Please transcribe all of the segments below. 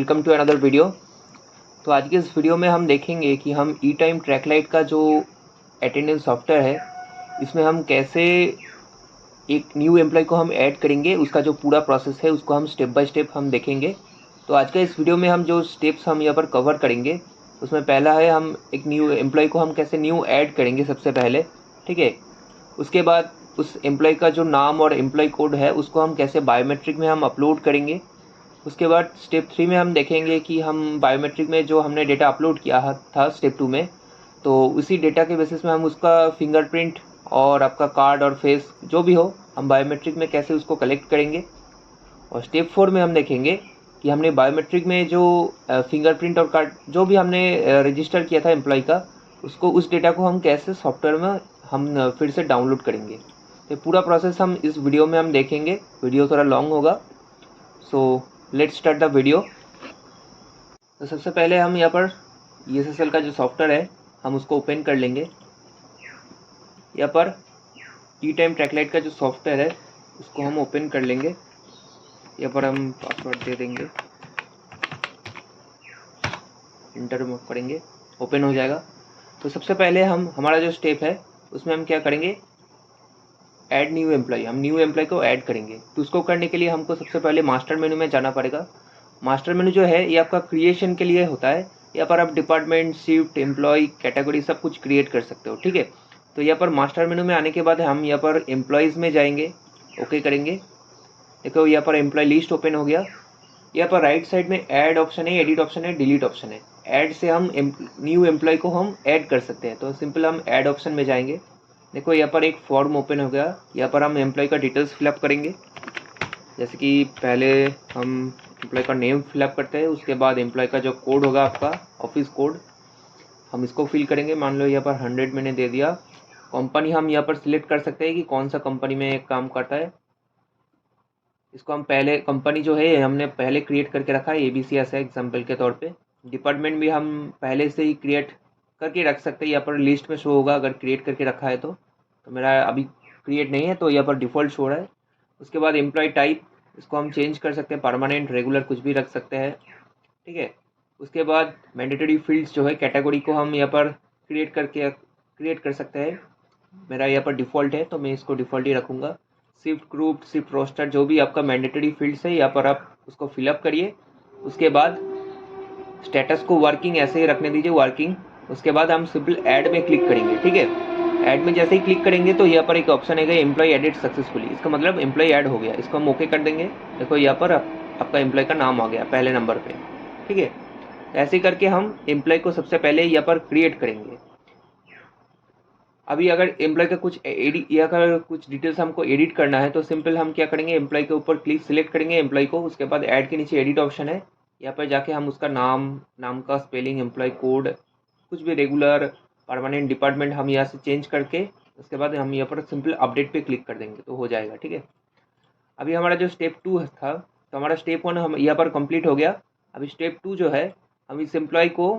Welcome to another video. तो आज के इस वीडियो में हम देखेंगे कि हम ई टाइम ट्रैकलाइट का जो अटेंडेंस सॉफ्टवेयर है, इसमें हम कैसे एक न्यू एम्प्लॉय को हम ऐड करेंगे। उसका जो पूरा प्रोसेस है उसको हम स्टेप बाय स्टेप हम देखेंगे। तो आज का इस वीडियो में हम जो स्टेप्स हम यहाँ पर कवर करेंगे, उसमें पहला है हम एक न्यू एम्प्लॉय को हम कैसे न्यू ऐड करेंगे सबसे पहले, ठीक है। उसके बाद उस एम्प्लॉय का जो नाम और एम्प्लॉय कोड है उसको हम कैसे बायोमेट्रिक में हम अपलोड करेंगे। उसके बाद स्टेप 3 में हम देखेंगे कि हम बायोमेट्रिक में जो हमने डेटा अपलोड किया था स्टेप 2 में, तो उसी डेटा के बेसिस में हम उसका फिंगरप्रिंट और आपका कार्ड और फेस जो भी हो, हम बायोमेट्रिक में कैसे उसको कलेक्ट करेंगे। और स्टेप 4 में हम देखेंगे कि हमने बायोमेट्रिक में जो फिंगरप्रिंट और कार्ड जो भी हमने रजिस्टर किया था एम्प्लॉय का, उसको उस डेटा को हम कैसे सॉफ्टवेयर में हम फिर से डाउनलोड करेंगे। तो पूरा प्रोसेस हम इस वीडियो में हम देखेंगे। वीडियो थोड़ा लॉन्ग होगा, so let's start the video. तो सबसे पहले हम यहाँ पर ESSL का जो सॉफ्टवेयर है हम उसको ओपन कर लेंगे। यहाँ पर ई टाइम ट्रैकलाइट का जो सॉफ्टवेयर है उसको हम ओपन कर लेंगे। यहाँ पर हम पासवर्ड दे देंगे, इंटर करेंगे, ओपन हो जाएगा। तो सबसे पहले हमारा जो स्टेप है उसमें हम क्या करेंगे, ऐड न्यू एम्प्लॉय। हम न्यू एम्प्लॉय को ऐड करेंगे। तो उसको करने के लिए हमको सबसे पहले मास्टर मेनू में जाना पड़ेगा। मास्टर मेनू जो है ये आपका क्रिएशन के लिए होता है। यहाँ पर आप डिपार्टमेंट, शिफ्ट, एम्प्लॉय, कैटेगरी सब कुछ क्रिएट कर सकते हो, ठीक है। तो यहाँ पर मास्टर मेनू में आने के बाद हम यहाँ पर एम्प्लॉयज़ में जाएंगे, ओके करेंगे। देखो यहाँ पर एम्प्लॉय लिस्ट ओपन हो गया। यहाँ पर राइट साइड में ऐड ऑप्शन है, एडिट ऑप्शन है, डिलीट ऑप्शन है। ऐड से हम न्यू एम्प्लॉय को हम ऐड कर सकते हैं। तो सिंपल हम ऐड ऑप्शन में जाएंगे। देखो यहाँ पर एक फॉर्म ओपन हो गया। यहाँ पर हम एम्प्लॉय का डिटेल्स फिलअप करेंगे। जैसे कि पहले हम एम्प्लॉय का नेम फिलअप करते हैं, उसके बाद एम्प्लॉय का जो कोड होगा आपका ऑफिस कोड, हम इसको फिल करेंगे। मान लो यहाँ पर 100 मैंने दे दिया। कंपनी हम यहाँ पर सिलेक्ट कर सकते हैं कि कौन सा कंपनी में काम करता है। इसको हम पहले कंपनी जो है हमने पहले क्रिएट करके रखा है, ABC ऐसा एग्जाम्पल के तौर पे। डिपार्टमेंट भी हम पहले से ही क्रिएट करके रख सकते हैं। यहाँ पर लिस्ट में शो होगा अगर क्रिएट करके रखा है तो मेरा अभी क्रिएट नहीं है तो यहाँ पर डिफ़ॉल्ट शो रहा है। उसके बाद एम्प्लॉय टाइप, इसको हम चेंज कर सकते हैं, परमानेंट, रेगुलर कुछ भी रख सकते हैं, ठीक है। उसके बाद मैंडेटरी फील्ड्स जो है कैटेगरी को हम यहाँ पर क्रिएट कर सकते हैं। मेरा यहाँ पर डिफ़ॉल्ट है तो मैं इसको डिफ़ॉल्ट ही रखूँगा। शिफ्ट ग्रुप, शिफ्ट रोस्टर, जो भी आपका मैंडेटरी फील्ड्स है यहाँ पर आप उसको फिलअप करिए। उसके बाद स्टेटस को वर्किंग ऐसे ही रखने दीजिए, वर्किंग। उसके बाद हम सिंपल ऐड में क्लिक करेंगे, ठीक है। ऐड में जैसे ही क्लिक करेंगे तो यहाँ पर एक ऑप्शन है एम्प्लॉय एडिट सक्सेसफुली। इसका मतलब एम्प्लॉय ऐड हो गया। इसको हम ओके कर देंगे। देखो यहाँ पर आपका एम्प्लॉय का नाम आ गया पहले नंबर पे, ठीक है। ऐसे करके हम एम्प्लॉय को सबसे पहले यहाँ पर क्रिएट करेंगे। अभी अगर एम्प्लॉय का कुछ एडिट या अगर कुछ डिटेल्स हमको एडिट करना है तो सिंपल हम क्या करेंगे, एम्प्लॉय के ऊपर क्लिक सिलेक्ट करेंगे एम्प्लॉय को। उसके बाद ऐड के नीचे एडिट ऑप्शन है, यहाँ पर जाके हम उसका नाम का स्पेलिंग, एम्प्लॉय कोड, कुछ भी रेगुलर, परमानेंट, डिपार्टमेंट हम यहाँ से चेंज करके उसके बाद हम यहाँ पर सिंपल अपडेट पे क्लिक कर देंगे तो हो जाएगा, ठीक है। अभी हमारा जो स्टेप 2 था, तो हमारा स्टेप 1 हम यहाँ पर कंप्लीट हो गया। अभी स्टेप 2 जो है, हम इस एम्प्लॉय को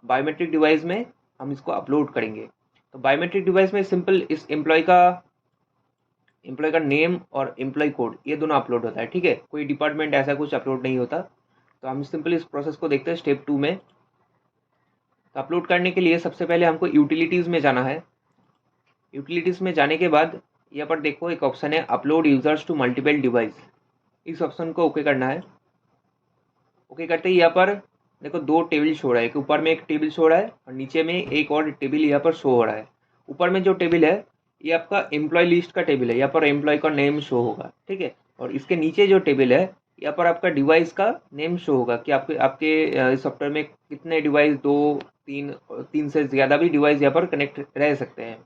बायोमेट्रिक डिवाइस में हम इसको अपलोड करेंगे। तो बायोमेट्रिक डिवाइस में सिंपल इस एम्प्लॉय का नेम और एम्प्लॉय कोड ये दोनों अपलोड होता है, ठीक है। कोई डिपार्टमेंट ऐसा कुछ अपलोड नहीं होता। तो हम सिंपल इस प्रोसेस को देखते हैं स्टेप 2 में। तो अपलोड करने के लिए सबसे पहले हमको यूटिलिटीज़ में जाना है। यूटिलिटीज़ में जाने के बाद यहाँ पर देखो एक ऑप्शन है upload users to multiple device. इस ऑप्शन को ओके करना है। ओके करते ही यहाँ पर देखो 2 टेबल शो रहा है, एक ऊपर में एक टेबल शो रहा है और नीचे में एक और टेबल यहाँ पर शो हो रहा है। ऊपर में जो टेबल है ये आपका एम्प्लॉय लिस्ट का टेबल है, यहाँ पर एम्प्लॉय का नेम शो होगा, ठीक है। और इसके नीचे जो टेबल है यहाँ पर आपका डिवाइस का नेम शो होगा कि आपके सॉफ्टवेयर में कितने डिवाइस, 2, 3 से ज़्यादा भी डिवाइस यहाँ पर कनेक्ट रह सकते हैं,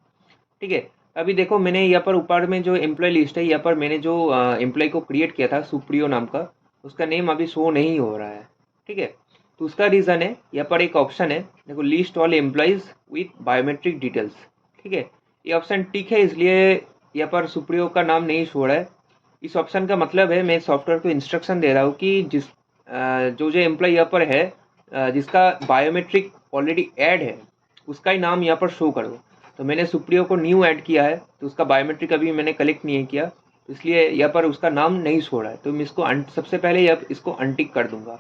ठीक है। अभी देखो मैंने यहाँ पर ऊपर में जो एम्प्लॉय लिस्ट है, यहाँ पर मैंने जो एम्प्लॉय को क्रिएट किया था सुप्रियो नाम का, उसका नेम अभी शो नहीं हो रहा है, ठीक है। तो उसका रीज़न है यहाँ पर एक ऑप्शन है देखो, list all employees with biometric details, ठीक है। ये ऑप्शन टिक है, इसलिए यहाँ पर सुप्रियो का नाम नहीं शो रहा है। इस ऑप्शन का मतलब है मैं सॉफ्टवेयर को इंस्ट्रक्शन दे रहा हूँ कि जो एम्प्लॉय यहाँ पर है, जिसका बायोमेट्रिक ऑलरेडी ऐड है, उसका ही नाम यहाँ पर शो करो। तो मैंने सुप्रियो को न्यू ऐड किया है तो उसका बायोमेट्रिक अभी मैंने कलेक्ट नहीं किया, इसलिए यहाँ पर उसका नाम नहीं शो रहा है। तो मैं इसको सबसे पहले इसको अनटिक कर दूंगा।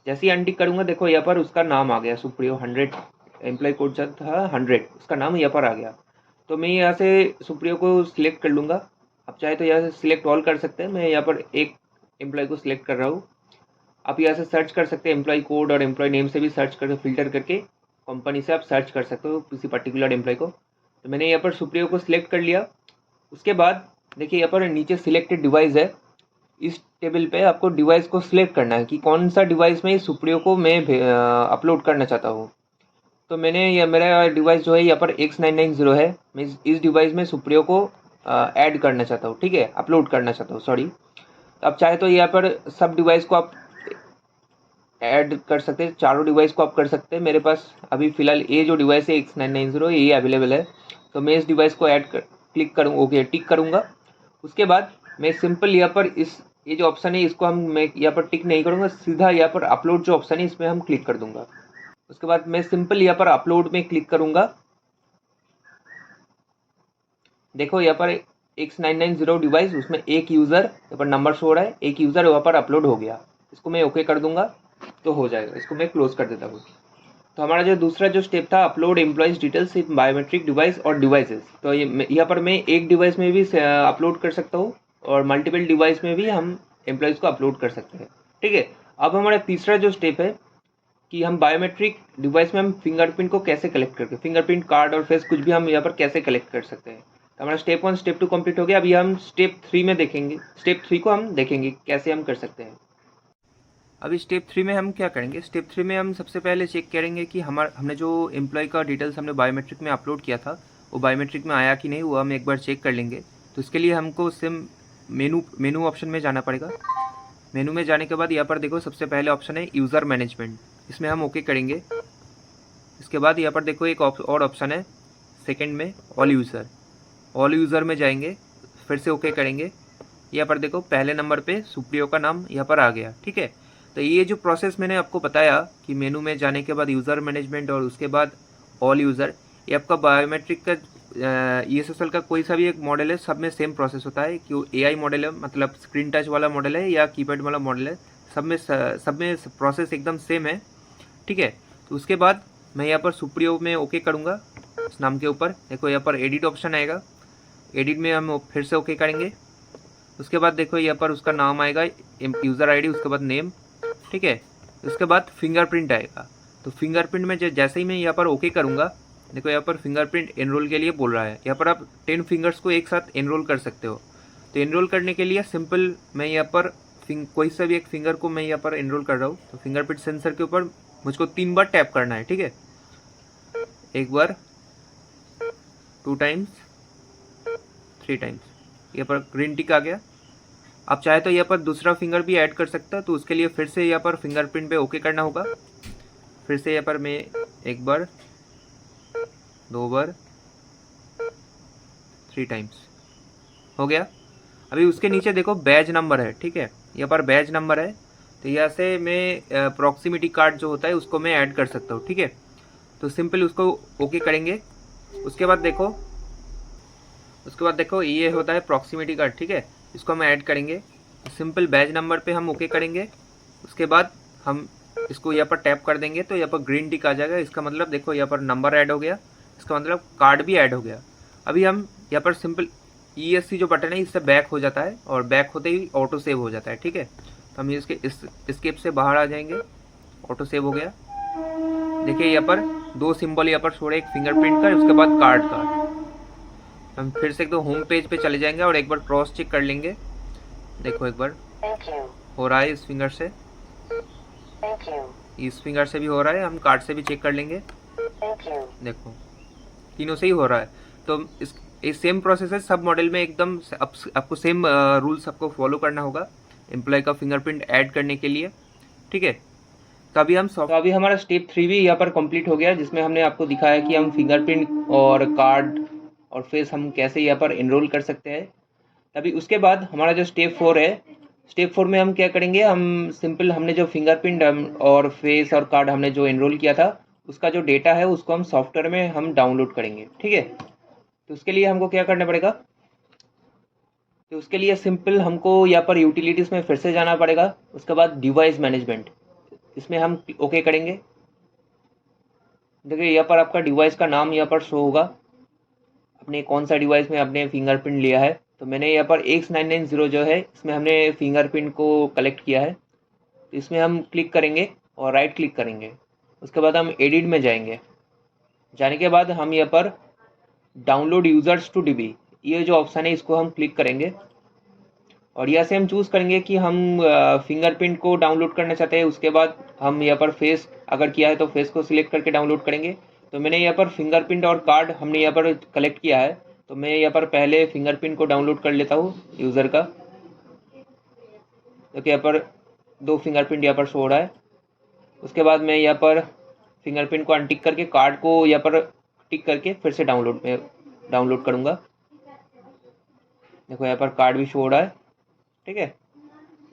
जैसे ही अनटिक करूँगा देखो यहाँ पर उसका नाम आ गया सुप्रियो 100, एम्प्लॉय कोड जो था 100, उसका नाम यहाँ पर आ गया। तो मैं यहाँ से सुप्रियो को सिलेक्ट कर लूँगा। आप चाहे तो यहाँ से सिलेक्ट ऑल कर सकते हैं, मैं यहाँ पर एक एम्प्लॉय को सिलेक्ट कर रहा हूँ। आप यहाँ से सर्च कर सकते हैं, एम्प्लॉय कोड और एम्प्लॉय नेम से भी सर्च करके फिल्टर करके कंपनी से आप सर्च कर सकते हो किसी पर्टिकुलर एम्प्लॉय को। तो मैंने यहाँ पर सुप्रियो को सिलेक्ट कर लिया। उसके बाद देखिए यहाँ पर नीचे सिलेक्टेड डिवाइस है, इस टेबल पे आपको डिवाइस को सिलेक्ट करना है कि कौन सा डिवाइस में सुप्रियो को मैं अपलोड करना चाहता हूँ। तो मैंने यह मेरा डिवाइस जो है यहाँ पर X990 है, मैं इस डिवाइस में सुप्रियो को ऐड करना चाहता हूँ, ठीक है, अपलोड करना चाहता हूँ, सॉरी। तो आप चाहे तो यहाँ पर सब डिवाइस को आप ऐड कर सकते हैं, चारों डिवाइस को आप कर सकते हैं। मेरे पास अभी फ़िलहाल ये जो डिवाइस है X990 ये अवेलेबल है, तो मैं इस डिवाइस को क्लिक करूँ, ओके टिक करूँगा। उसके बाद मैं सिंपल यहाँ पर ये जो ऑप्शन है इसको मैं यहाँ पर टिक नहीं करूँगा, सीधा यहाँ पर अपलोड जो ऑप्शन है इसमें हम क्लिक कर दूँगा। उसके बाद मैं सिंपल यहाँ पर अपलोड में क्लिक करूँगा। देखो यहाँ पर X990 डिवाइस, उसमें एक यूज़र यहाँ पर नंबर शो हो रहा है, एक यूज़र वहाँ पर अपलोड हो गया। इसको मैं ओके कर दूँगा तो हो जाएगा। इसको मैं क्लोज कर देता हूँ। तो हमारा जो दूसरा जो स्टेप था, upload employees details in biometric device और डिवाइसेस, तो यहाँ पर मैं एक डिवाइस में भी अपलोड कर सकता हूँ और मल्टीपल डिवाइस में भी हम एम्प्लॉयज़ को अपलोड कर सकते हैं, ठीक है। अब हमारा तीसरा जो स्टेप है कि हम बायोमेट्रिक डिवाइस में हम फिंगरप्रिंट को कैसे कलेक्ट करके, फिंगरप्रिंट, कार्ड और फेस कुछ भी हम यहाँ पर कैसे कलेक्ट कर सकते हैं। तो हमारा स्टेप 1 स्टेप 2 कंप्लीट हो गया। अभी हम स्टेप 3 में देखेंगे, स्टेप 3 को हम देखेंगे कैसे हम कर सकते हैं। अभी स्टेप 3 में हम क्या करेंगे, स्टेप 3 में हम सबसे पहले चेक करेंगे कि हमने जो एम्प्लॉय का डिटेल्स हमने बायोमेट्रिक में अपलोड किया था वो बायोमेट्रिक में आया कि नहीं, वो हम एक बार चेक कर लेंगे। तो इसके लिए हमको सिम मेनू ऑप्शन में जाना पड़ेगा। मेनू में जाने के बाद यहाँ पर देखो सबसे पहले ऑप्शन है यूज़र मैनेजमेंट, इसमें हम ओके करेंगे। इसके बाद यहाँ पर देखो एक और ऑप्शन है सेकंड में ऑल यूज़र में जाएंगे, फिर से ओके करेंगे। यहाँ पर देखो पहले नंबर पे सुप्रियो का नाम यहाँ पर आ गया, ठीक है। तो ये जो प्रोसेस मैंने आपको बताया कि मेनू में जाने के बाद यूज़र मैनेजमेंट और उसके बाद ऑल यूज़र, ये आपका बायोमेट्रिक का ESSL का कोई सा भी एक मॉडल है, सब में सेम प्रोसेस होता है कि AI मॉडल है, मतलब स्क्रीन टच वाला मॉडल है या कीपैड वाला मॉडल है, सब में प्रोसेस एकदम सेम है, ठीक है। तो उसके बाद मैं यहाँ पर सुप्रियो में ओके करूँगा। इस नाम के ऊपर देखो यहाँ पर एडिट ऑप्शन आएगा, एडिट में हम फिर से ओके करेंगे। उसके बाद देखो यहाँ पर उसका नाम आएगा, यूज़र ID, उसके बाद नेम, ठीक है। उसके बाद फिंगरप्रिंट आएगा। तो फिंगरप्रिंट में जैसे ही मैं यहाँ पर ओके करूँगा, देखो यहाँ पर फिंगरप्रिंट एनरोल के लिए बोल रहा है। यहाँ पर आप 10 फिंगर्स को एक साथ एनरोल कर सकते हो। तो एनरोल करने के लिए सिंपल मैं यहाँ पर कोई सा भी एक फिंगर को मैं यहाँ पर एनरोल कर रहा हूँ। तो फिंगरप्रिंट सेंसर के ऊपर मुझको 3 बार टैप करना है, ठीक है। एक बार, 2 टाइम्स, 3 टाइम्स, यहाँ पर ग्रीन टिक आ गया। आप चाहे तो यहाँ पर दूसरा फिंगर भी ऐड कर सकता है, तो उसके लिए फिर से यहाँ पर फिंगरप्रिंट पे ओके करना होगा। फिर से यहाँ पर मैं एक बार, 2 बार, 3 टाइम्स, हो गया। अभी उसके नीचे देखो बैज नंबर है, ठीक है, यहाँ पर बैज नंबर है। तो यहाँ से मैं प्रॉक्सिमिटी कार्ड जो होता है उसको मैं ऐड कर सकता हूँ, ठीक है। तो सिंपल उसको ओके करेंगे। उसके बाद देखो ये होता है प्रॉक्सिमिटी कार्ड, ठीक है, इसको हम ऐड करेंगे। सिंपल बैज नंबर पे हम ओके करेंगे। उसके बाद हम इसको यहाँ पर टैप कर देंगे तो यहाँ पर ग्रीन टिक आ जाएगा। इसका मतलब देखो यहाँ पर नंबर ऐड हो गया, इसका मतलब कार्ड भी ऐड हो गया। अभी हम यहाँ पर सिंपल ESC जो बटन है इससे बैक हो जाता है और बैक होते ही ऑटो सेव हो जाता है, ठीक है। तो हम इसके स्केप से बाहर आ जाएंगे, ऑटो सेव हो गया। देखिए यहाँ पर 2 सिंबल यहाँ पर छोड़े, एक फिंगरप्रिंट का, उसके बाद कार्ड का। हम फिर से एकदम होम पेज पे चले जाएंगे और एक बार क्रॉस चेक कर लेंगे। देखो एक बार हो रहा है इस फिंगर से, इस फिंगर से भी हो रहा है, हम कार्ड से भी चेक कर लेंगे। देखो तीनों से ही हो रहा है। तो इस सेम प्रोसेस है सब मॉडल में, एकदम आपको सेम रूल्स आपको फॉलो करना होगा एम्प्लॉय का फिंगरप्रिंट ऐड करने के लिए, ठीक है। तो अभी हमारा स्टेप 3 भी यहाँ पर कंप्लीट हो गया, जिसमें हमने आपको दिखाया कि हम फिंगरप्रिंट और कार्ड और फेस हम कैसे यहाँ पर एनरोल कर सकते हैं। अभी उसके बाद हमारा जो स्टेप 4 है, स्टेप 4 में हम क्या करेंगे, हम सिंपल हमने जो फिंगरप्रिंट और फेस और कार्ड हमने जो एनरोल किया था उसका जो डेटा है उसको हम सॉफ्टवेयर में हम डाउनलोड करेंगे, ठीक है। तो उसके लिए हमको क्या करना पड़ेगा, तो उसके लिए सिंपल हमको यहाँ पर यूटिलिटीज़ में फिर से जाना पड़ेगा। उसके बाद डिवाइस मैनेजमेंट, इसमें हम ओके करेंगे। देखिए यहाँ पर आपका डिवाइस का नाम यहाँ पर शो होगा, अपने कौन सा डिवाइस में आपने फिंगरप्रिंट लिया है। तो मैंने यहाँ पर X990 जो है इसमें हमने फिंगरप्रिंट को कलेक्ट किया है। तो इसमें हम क्लिक करेंगे और राइट क्लिक करेंगे। उसके बाद हम एडिट में जाएंगे। जाने के बाद हम यहाँ पर डाउनलोड यूजर्स टू डीबी, ये जो ऑप्शन है इसको हम क्लिक करेंगे और यहाँ से हम चूज़ करेंगे कि हम फिंगरप्रिंट को डाउनलोड करना चाहते हैं। उसके बाद हम यहाँ पर फेस अगर किया है तो फेस को सिलेक्ट करके डाउनलोड करेंगे। तो मैंने यहाँ पर फिंगरप्रिंट और कार्ड हमने यहाँ पर कलेक्ट किया है, तो मैं यहाँ पर पहले फिंगरप्रिंट को डाउनलोड कर लेता हूँ यूज़र का। तो यहाँ पर 2 फिंगरप्रिंट यहाँ पर शो हो रहा है। उसके बाद मैं यहाँ पर फिंगरप्रिंट को अनटिक करके कार्ड को यहाँ पर टिक करके फिर से डाउनलोड करूँगा। देखो यहाँ पर कार्ड भी शो हो रहा है, ठीक है।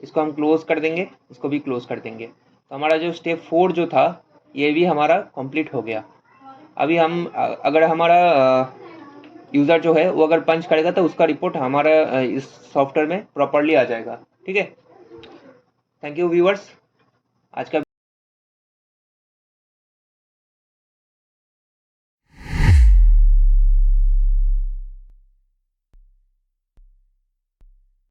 इसको हम क्लोज़ कर देंगे, इसको भी क्लोज़ कर देंगे। तो हमारा जो स्टेप 4 जो था ये भी हमारा कंप्लीट हो गया। अभी हम अगर हमारा यूज़र जो है वो अगर पंच करेगा तो उसका रिपोर्ट हमारा इस सॉफ्टवेयर में प्रॉपरली आ जाएगा, ठीक है। थैंक यू व्यूअर्स, आज का